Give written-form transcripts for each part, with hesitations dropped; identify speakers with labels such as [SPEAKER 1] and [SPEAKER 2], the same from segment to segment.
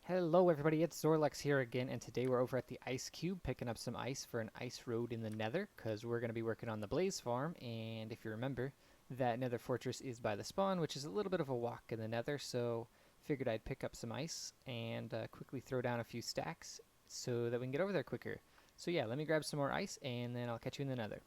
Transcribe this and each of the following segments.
[SPEAKER 1] Hello everybody, it's Zorlex here again, and today we're over at the Ice Cube picking up some ice for an ice road in the nether, because we're going to be working on the Blaze Farm, and if you remember, that nether fortress is by the spawn, which is a little bit of a walk in the nether, so figured I'd pick up some ice and quickly throw down a few stacks so that we can get over there quicker. So yeah, let me grab some more ice, and then I'll catch you in the nether.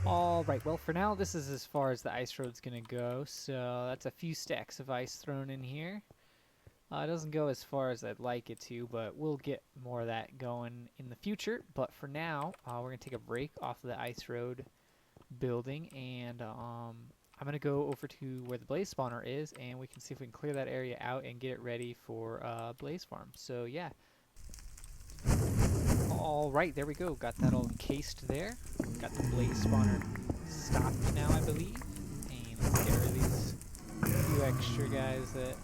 [SPEAKER 1] Alright, well for now this is as far as the ice road's gonna go, so that's a few stacks of ice thrown in here. It doesn't go as far as I'd like it to, but we'll get more of that going in the future. But for now, we're going to take a break off of the ice road building, and I'm going to go over to where the blaze spawner is, and we can see if we can clear that area out and get it ready for blaze farm. So yeah. Alright, there we go. Got that all encased there. Got the blaze spawner stopped now, I believe. And let's get rid of these few extra guys that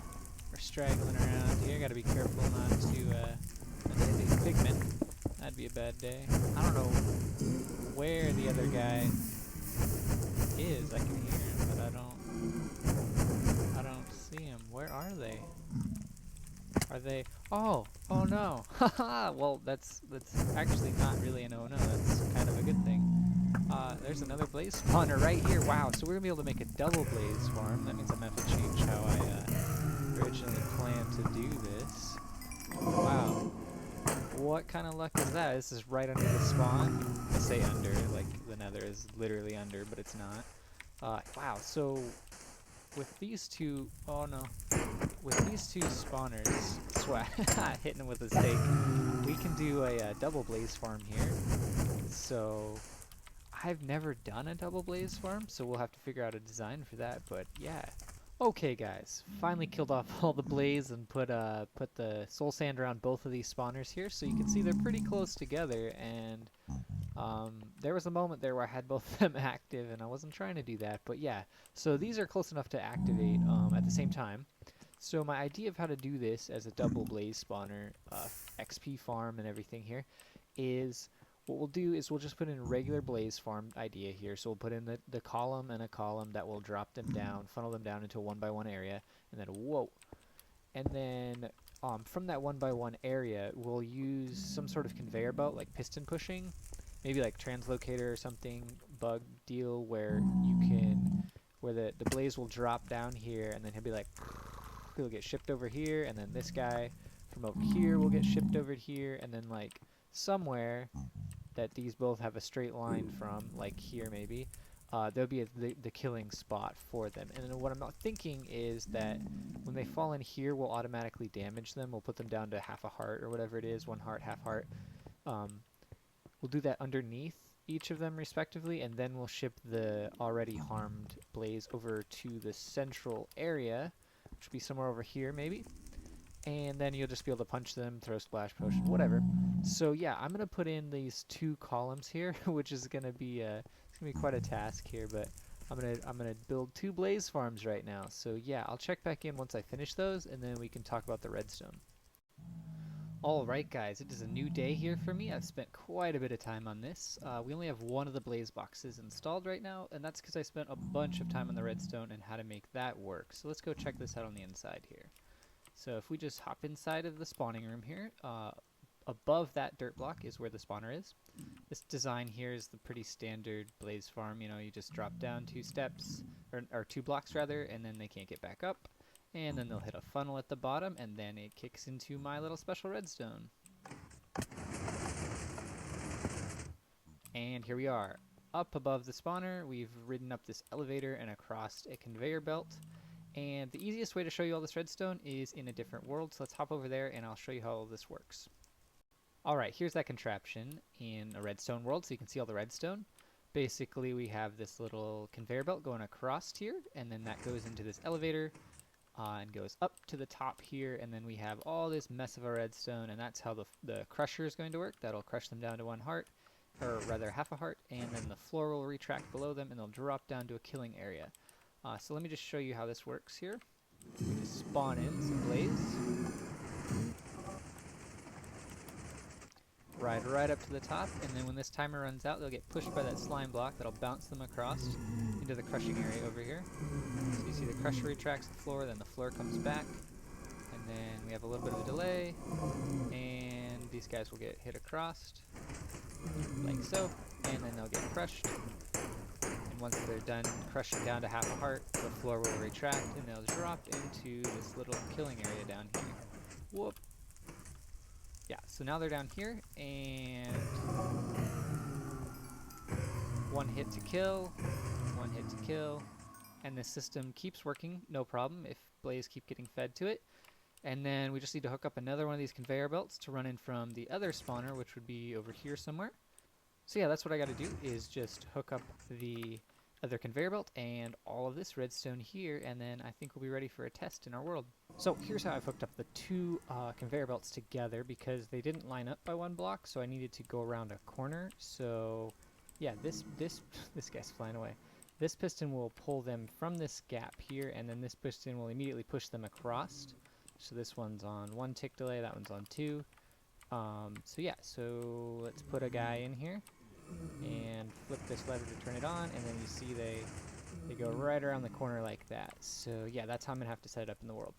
[SPEAKER 1] are straggling around here. Gotta be careful not to hit these pigmen. That'd be a bad day. I don't know where the other guy is. I can hear him, but I don't see him. Where are they? Are they? Oh no. Haha. Well, that's actually not really an oh no. That's kind of a good thing. There's another blaze spawner right here. Wow. So we're gonna be able to make a double blaze farm. That means I'm gonna have to change how I originally planned to do this. Wow. What kind of luck is that? This is right under the spawn. I say under, like the nether is literally under, but it's not. Wow, so with these two, oh no. With these two spawners, swag, hitting them with a stake, we can do a double blaze farm here. So I've never done a double blaze farm, so we'll have to figure out a design for that, but yeah. Okay guys, finally killed off all the blaze and put the soul sand around both of these spawners here, so you can see they're pretty close together, and there was a moment there where I had both of them active and I wasn't trying to do that, but yeah. So these are close enough to activate at the same time. So my idea of how to do this as a double blaze spawner, XP farm and everything here, is what we'll do is we'll just put in a regular blaze farm idea here. So we'll put in the column and a column that will drop them down, funnel them down into a 1x1 area, and then whoa. And then from that 1x1 area, we'll use some sort of conveyor belt like piston pushing, maybe like translocator or something, bug deal where you can, where the blaze will drop down here and then he'll be like, he'll get shipped over here, and then this guy from over here will get shipped over here, and then like somewhere that these both have a straight line from, like here maybe, there'll be the killing spot for them. And then what I'm not thinking is that when they fall in here, we'll automatically damage them. We'll put them down to half a heart or whatever it is, 1 heart, half heart. We'll do that underneath each of them respectively, and then we'll ship the already harmed blaze over to the central area, which will be somewhere over here maybe. And then you'll just be able to punch them, throw splash potion, whatever. So yeah, I'm gonna put in these 2 columns here, which is gonna be it's gonna be quite a task here, but I'm gonna build 2 blaze farms right now. So yeah, I'll check back in once I finish those, and then we can talk about the redstone. Alright guys, it is a new day here for me. I've spent quite a bit of time on this. We only have one of the blaze boxes installed right now, and that's because I spent a bunch of time on the redstone and how to make that work. So let's go check this out on the inside here. So if we just hop inside of the spawning room here, above that dirt block is where the spawner is. This design here is the pretty standard blaze farm. You know, you just drop down 2 steps, or 2 blocks rather, and then they can't get back up. And then they'll hit a funnel at the bottom, and then it kicks into my little special redstone. And here we are. Up above the spawner, we've ridden up this elevator and across a conveyor belt. And the easiest way to show you all this redstone is in a different world, so let's hop over there and I'll show you how all this works. Alright, here's that contraption in a redstone world, so you can see all the redstone. Basically, we have this little conveyor belt going across here, and then that goes into this elevator, and goes up to the top here, and then we have all this mess of a redstone, and that's how the crusher is going to work. That'll crush them down to 1 heart, or rather half a heart, and then the floor will retract below them, and they'll drop down to a killing area. So let me just show you how this works here. We just spawn in some blaze. ride right up to the top, and then when this timer runs out, they'll get pushed by that slime block that'll bounce them across into the crushing area over here. So you see the crusher retracts the floor, then the floor comes back, and then we have a little bit of a delay, and these guys will get hit across, like so, and then they'll get crushed. And once they're done crushing down to half a heart, the floor will retract, and they'll drop into this little killing area down here. Whoop! Yeah, so now they're down here, and one hit to kill, one hit to kill, and this system keeps working, no problem, if blaze keep getting fed to it. And then we just need to hook up another one of these conveyor belts to run in from the other spawner, which would be over here somewhere. So yeah, that's what I gotta do, is just hook up the other conveyor belt and all of this redstone here, and then I think we'll be ready for a test in our world. So here's how I've hooked up the two conveyor belts together, because they didn't line up by one block, so I needed to go around a corner. So yeah, this guy's flying away. This piston will pull them from this gap here, and then this piston will immediately push them across. So this one's on 1 tick delay, that one's on 2. So yeah, so let's put a guy in here and flip this lever to turn it on, and then you see they go right around the corner like that. So yeah, that's how I'm gonna have to set it up in the world.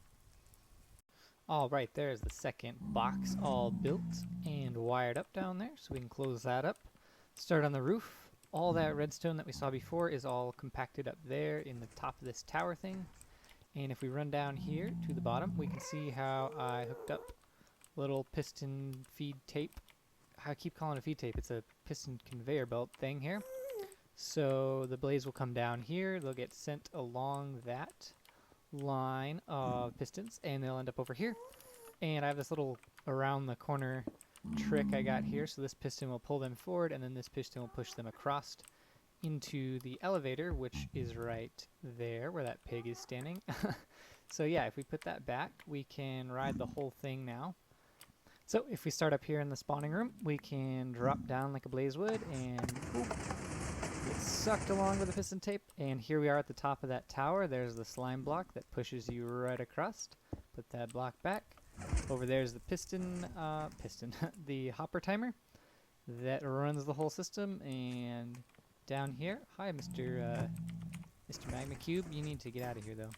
[SPEAKER 1] Alright, there's the second box all built and wired up down there, so we can close that up. Start on the roof. All that redstone that we saw before is all compacted up there in the top of this tower thing. And if we run down here to the bottom, we can see how I hooked up little piston feed tape. I keep calling it feed tape, it's a piston conveyor belt thing here. So the blaze will come down here, they'll get sent along that line of pistons, and they'll end up over here. And I have this little around the corner trick I got here, so this piston will pull them forward, and then this piston will push them across into the elevator, which is right there where that pig is standing. So yeah, if we put that back, we can ride the whole thing now. So if we start up here in the spawning room, we can drop down like a blaze would and boop, get sucked along with the piston tape. And here we are at the top of that tower. There's the slime block that pushes you right across. Put that block back. Over there's the the hopper timer that runs the whole system. And down here, hi Mr. Magma Cube, you need to get out of here though.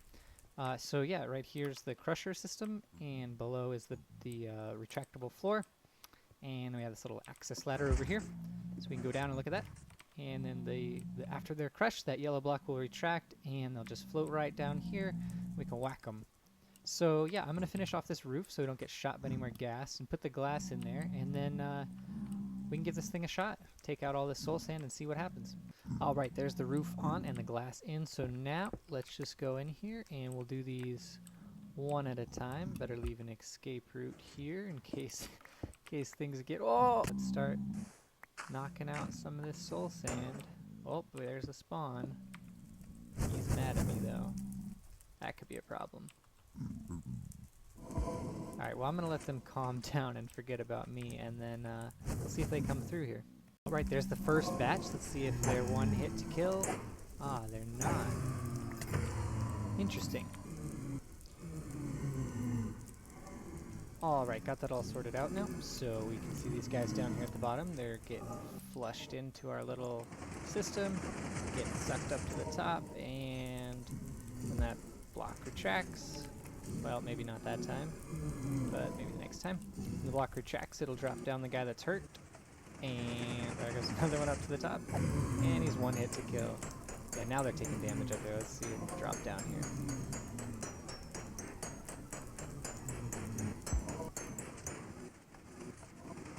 [SPEAKER 1] So yeah, right here's the crusher system, and below is the retractable floor, and we have this little access ladder over here, so we can go down and look at that. And then after they're crushed, that yellow block will retract, and they'll just float right down here. We can whack them. So yeah, I'm gonna finish off this roof so we don't get shot by any more gas, and put the glass in there, and then we can give this thing a shot. Take out all this soul sand and see what happens. Alright, there's the roof on and the glass in, so now let's just go in here and we'll do these one at a time. Better leave an escape route here in case things get... Oh! Let's start knocking out some of this soul sand. Oh, there's a spawn. He's mad at me though. That could be a problem. Alright, well I'm gonna let them calm down and forget about me, and then we'll see if they come through here. Alright, there's the first batch. Let's see if they're one hit to kill. Ah, they're not. Interesting. Alright, got that all sorted out now. So we can see these guys down here at the bottom. They're getting flushed into our little system, getting sucked up to the top, and when that block retracts, well, maybe not that time, but maybe the next time. When the block retracts, it'll drop down the guy that's hurt. And there goes another one up to the top. And he's one hit to kill. Yeah, now they're taking damage up there. Let's see it drop down here.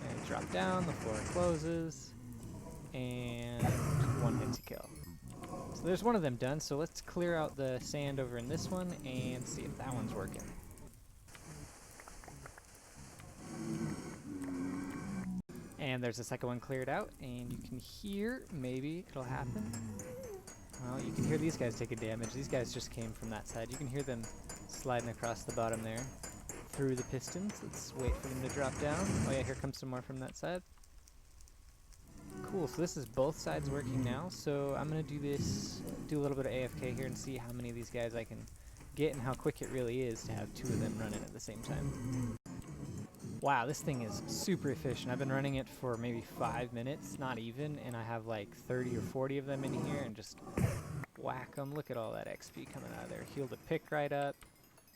[SPEAKER 1] And drop down, the floor closes. And one hit to kill. So there's one of them done, so let's clear out the sand over in this one and see if that one's working. And there's the second one cleared out, and you can hear, maybe it'll happen. Well, you can hear these guys taking damage. These guys just came from that side. You can hear them sliding across the bottom there through the pistons. Let's wait for them to drop down. Oh yeah, here comes some more from that side. Cool, so this is both sides working now. So I'm gonna do a little bit of AFK here and see how many of these guys I can get and how quick it really is to have two of them running at the same time. Wow, this thing is super efficient. I've been running it for maybe 5 minutes, not even, and I have like 30 or 40 of them in here and just whack them. Look at all that XP coming out of there. Heal the pick right up,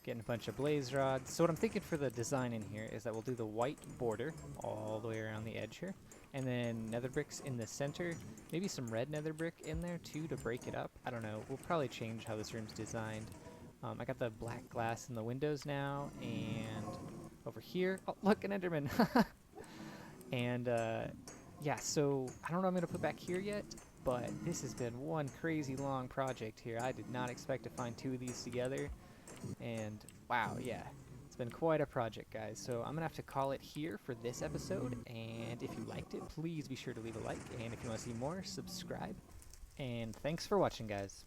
[SPEAKER 1] getting a bunch of blaze rods. So what I'm thinking for the design in here is that we'll do the white border all the way around the edge here, and then nether bricks in the center, maybe some red nether brick in there too to break it up. I don't know. We'll probably change how this room's designed. I got the black glass in the windows now, and over here, oh look, an enderman. And yeah, so I don't know what I'm going to put back here yet, but this has been one crazy long project here. I did not expect to find 2 of these together, and wow, yeah, it's been quite a project, guys. So I'm going to have to call it here for this episode, and if you liked it, please be sure to leave a like, and if you want to see more, subscribe, and thanks for watching, guys.